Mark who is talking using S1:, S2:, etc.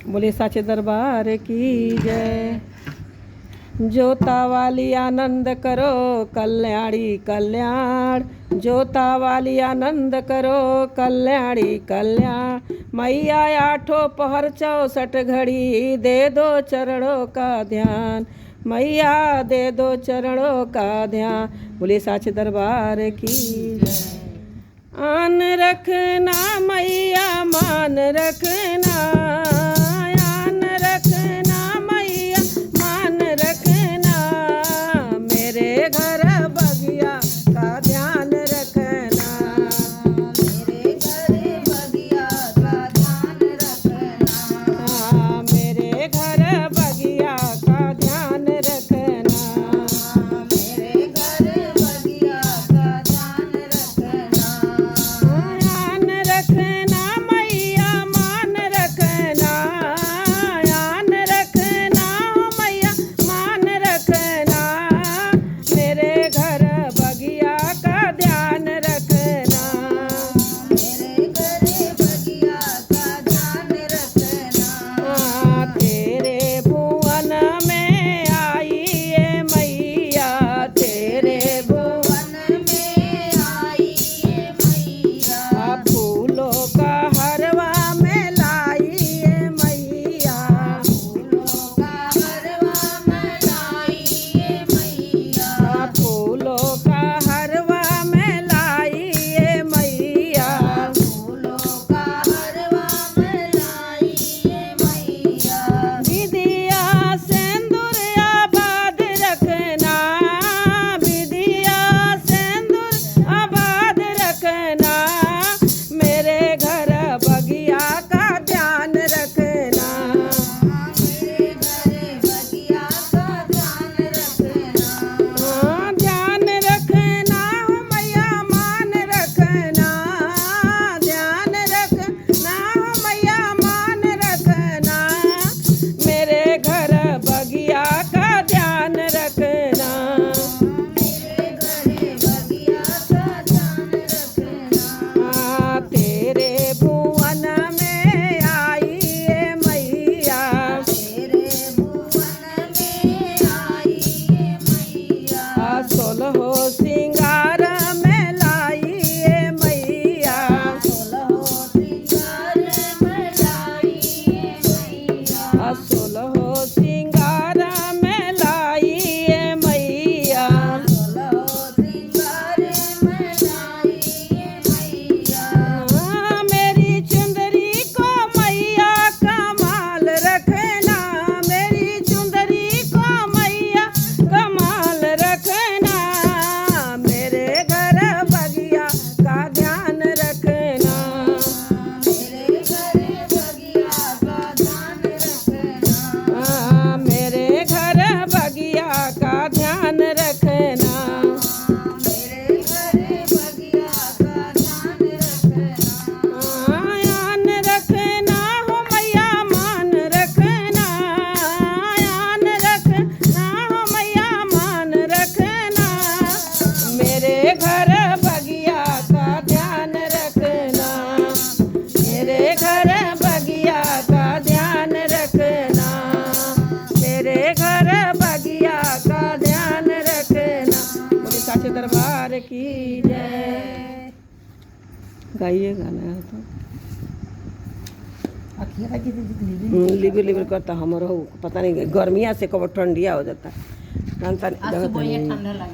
S1: बोले साचे दरबार की जय। जोता वाली आनंद करो कल्याणी कल्याण, जोता वाली आनंद करो कल्याणी कल्याण। मैया आठों पहर 64 घड़ी दे दो चरणों का ध्यान, मैया दे दो चरणों का ध्यान। बोले साचे दरबार की जय। आन रखना मैया मान रखना, आन रखना मैया मान रखना। मेरे घर बगिया का ध्यान रखना,
S2: मेरे घर बगिया का ध्यान रखना।
S1: मेरे घर बगिया का ध्यान रखना,
S2: मेरे घर बगिया का ध्यान रखना।
S1: ध्यान रखना मैया मान रखना, ध्यान रखना मैया मान रखना। मेरे घर बगिया का ध्यान रखना,
S2: मेरे घर बगिया का ध्यान रखना।
S1: तेरे भुवन में आई है मैया, तेरे
S2: वन में आई है मैया,
S1: फूलों का हरवा में लाई है मैया,
S2: फूलों का हरवा में लाई है मैया,
S1: फूलों का हरवा में लाई है मैया।
S2: फूलों का हरवा में लाई है मैया।
S1: विधिया सिंदूर आबाद रखना, विधिया सिंदूर आबाद रखना। मेरे घर बगिया का ध्यान रखना,
S2: मेरे घर बगिया का ध्यान रखना।
S1: ध्यान रखना मैया मान रखना, ध्यान रखना मैया मान रखना। मेरे घर बगिया का ध्यान रखना,
S2: मेरे घर बगिया का ध्यान रखना।
S1: तेरे भुवन में आई है मैया,
S2: तेरे भुवन में आई है मैया,
S1: 16 सिंगार में लाई है मैया,
S2: 16 श्रृंगार में लाई है मैया,
S1: 16 सिंगार में लाई है मैया।
S2: 16 श्रृंगार में लाई है मैया।
S1: मेरी चुंदरी को मैया कमाल रखना, मेरी चुंदरी को मैया कमाल रखना। मेरे घर बगिया का ध्यान रखना,
S2: मेरे घर बगिया का ध्यान रखना।
S1: मेरे घर बगिया का ध्यान रखना।
S2: मेरे घर बगिया का ध्यान रखना।
S1: ध्यान रखना हो मैया मान रखना, ध्यान रखना हो मैया मान रखना। मेरे घर बगिया का ध्यान रखना, मेरे घर बगिया का ध्यान रखना, मेरे घर बगिया का ध्यान रखना। बोले साचे दरबार की जय। गाइए गाना है तो लिबिर लिबिर करता हमारा पता नहीं गर्मिया से कब ठंडिया हो जाता जानता नहीं।
S2: ठंडा लगे।